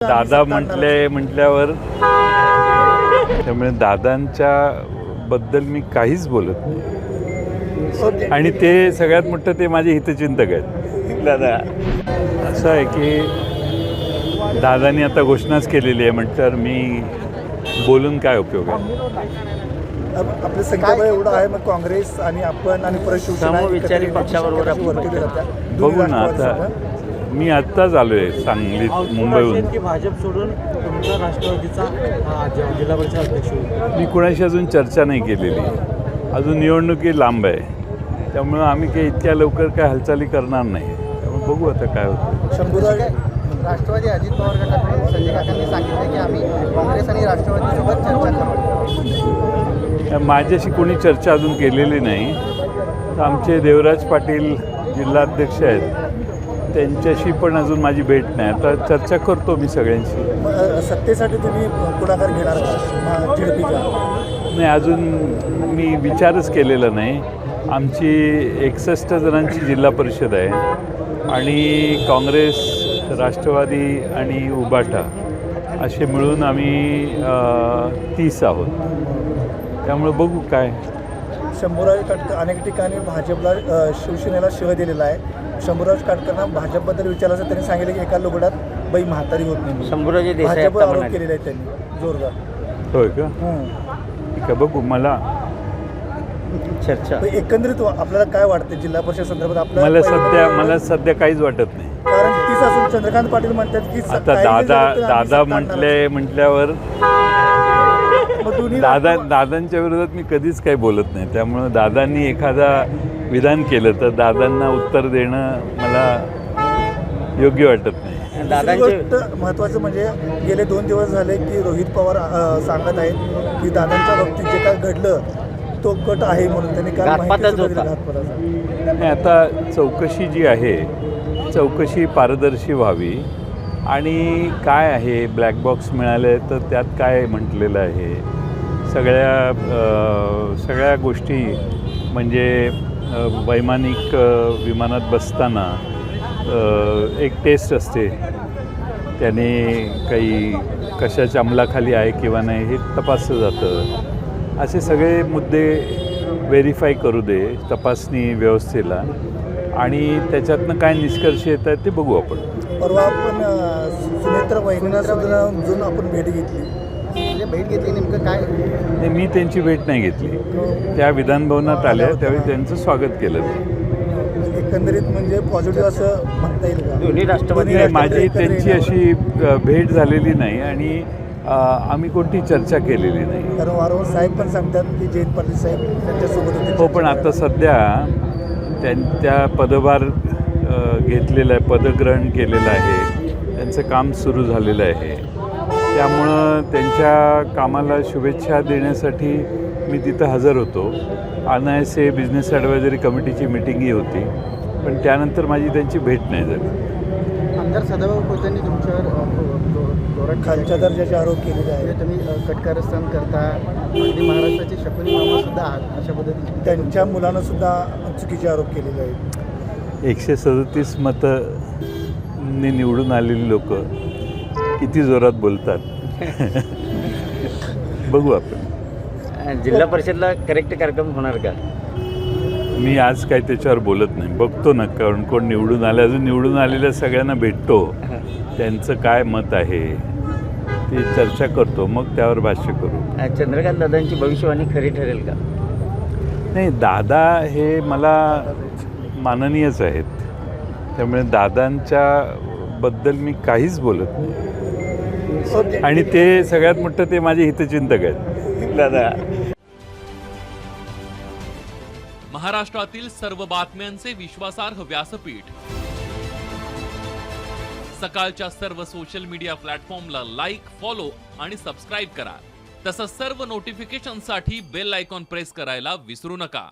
दादा म्हटल्यावर त्यामुळे दादांच्या बद्दल मी काहीच बोलत नाही आणि ते सगळ्यात मोठं ते माझे हितचिंतक आहेत. दादा असं आहे की दादांनी आता घोषणाच केलेली आहे म्हटल्यावर मी बोलून काय उपयोग आहे. आपलं संख्याबळ एवढं आहे, मग काँग्रेस आणि आपण आणि परत समविचारी पक्षाबरोबर बघू ना. आता मी आत्ताच आलो आहे सांगलीत मुंबईहून. भाजप सोडून तुमचा राष्ट्रवादीचा जिल्हा परिषद अध्यक्ष मी कुणाशी अजून चर्चा नाही केलेली, अजून निवडणुकी लांब आहे, त्यामुळं आम्ही काही इतक्या लवकर काय हालचाली करणार नाही. त्यामुळे बघू आता काय होतं. शंभूराज राष्ट्रवादी अजित पवार गटाकडून संजय काकांनी सांगितलं की आम्ही काँग्रेस आणि राष्ट्रवादीसोबत चर्चा करू. माझ्याशी कोणी चर्चा अजून केलेली नाही. तर आमचे देवराज पाटील जिल्हाध्यक्ष आहेत, त्यांच्याशी पण अजून माझी भेट नाही. आता चर्चा करतो मी सगळ्यांशी. सत्तेसाठी तुम्ही पुढाकार घेणार का TDPचा? नाही, अजून मी विचारच केलेला नाही. आमची 61 जणांची जिल्हा परिषद आहे आणि काँग्रेस, राष्ट्रवादी आणि उबाटा असे मिळून आम्ही 30 आहोत. त्यामुळे बघू काय. शंभूराज काटकर अनेक ठिकाणी भाजपला शिवसेनेला शिव दिलेला आहे. शंभूराज काटकरांना भाजपबद्दल विचारलं असं त्यांनी सांगितलं की एका लुगडात बाई म्हातारी होत नाही. शंभूराजे देसाई भाजप आरोप केलेला आहे त्यांनी जोरदार. होय का? ठीक आहे, बघू. मला चर्चा एकंदरीत आपल्याला काय वाटतं जिल्हा परिषद संदर्भात? मला सध्या काहीच वाटत नाही. कारण 30 असून चंद्रकांत पाटील म्हणतात की आता दादा म्हटल्यावर दादांच्या विरोधात मी कधीच काही बोलत नाही. त्यामुळं दादांनी एखादा विधान केलं तर दादांना उत्तर देणं मला योग्य वाटत नाही. दादांची महत्त्वाचं म्हणजे गेले 2 दिवस झाले की रोहित पवार सांगत आहेत की दादांच्या बाबतीत जे काय घडलं तो कट आहे म्हणून त्यांनी काल माहिती दिली घातपाताचा. आता चौकशी जी आहे, चौकशी पारदर्शी व्हावी आणि काय आहे, ब्लॅक बॉक्स मिळाले तर त्यात काय म्हटलेलं आहे, सगळ्या गोष्टी म्हणजे वैमानिक विमानात बसताना एक टेस्ट असते, त्याने काही कशाच्या अंमलाखाली आहे किंवा नाही हे तपासलं जातं. असे सगळे मुद्दे व्हेरीफाय करू दे तपासणी व्यवस्थेला आणि त्याच्यातनं काय निष्कर्ष येत आहेत ते बघू आपण. परवा आपण सुनेत्र वहिनींना सुद्धा आपण भेट घेतली. भेट घेतली नेमकं काय? नाही, मी त्यांची भेट नाही घेतली. त्या विधानभवनात आल्या त्यावेळी त्यांचं स्वागत केलं. एकंदरीत म्हणजे पॉझिटिव्ह असं म्हणता येईल का? दोन्ही राष्ट्रवादी माझी त्यांची अशी भेट झालेली नाही आणि आम्ही कोणती चर्चा केलेली नाही. कारण वारंवार साहेब पण सांगतात की जयंत पाटील साहेब त्यांच्यासोबत होते. हो, पण आता सध्या त्यांच्या पदभार घेतलेला आहे, पदग्रहण केलेलं आहे, त्यांचं काम सुरू झालेलं आहे. त्यामुळं त्यांच्या कामाला शुभेच्छा देण्यासाठी मी तिथं हजर होतो. NISA बिझनेस ॲडवायझरी कमिटीची मिटिंगही होती, पण त्यानंतर माझी त्यांची भेट नाही झाली. आमदार सदाभाऊ खोतांनी तुमच्यावर खालच्या दर्जाचे आरोप केलेले आहेत. तुम्ही कटकारस्थान करता, अगदी महाराष्ट्राचे शकुनी मामा सुद्धा आहात अशा पद्धतीने त्यांच्या मुलानं सुद्धा चुकीचे आरोप केलेले आहेत. 137 मतांनी निवडून आलेली लोक किती जोरात बोलतात बघू आपण. जिल्हा परिषदला करेक्ट कार्यक्रम होणार का? मी आज काही त्याच्यावर बोलत नाही. बघतो ना कारण कोण निवडून आलं, अजून निवडून आलेल्या सगळ्यांना भेटतो, त्यांचं काय मत आहे ते चर्चा करतो, मग त्यावर भाष्य करू. चंद्रकांत दादांची भविष्यवाणी खरी ठरेल का? नाही, दादा हे मला माननीयच आहेत, त्यामुळे दादांच्या बद्दल मी काहीच बोलत नाही आणि ते सगळ्यात मोठं ते माझे हितचिंतक आहेत. दादा महाराष्ट्रातील सर्व बातम्यांचे विश्वासार्ह व्यासपीठ, सकाळच्या सर्व सोशल मीडिया प्लॅटफॉर्मला लाईक, फॉलो आणि सबस्क्राईब करा. तसंच सर्व नोटिफिकेशनसाठी बेल आयकॉन प्रेस करायला विसरू नका.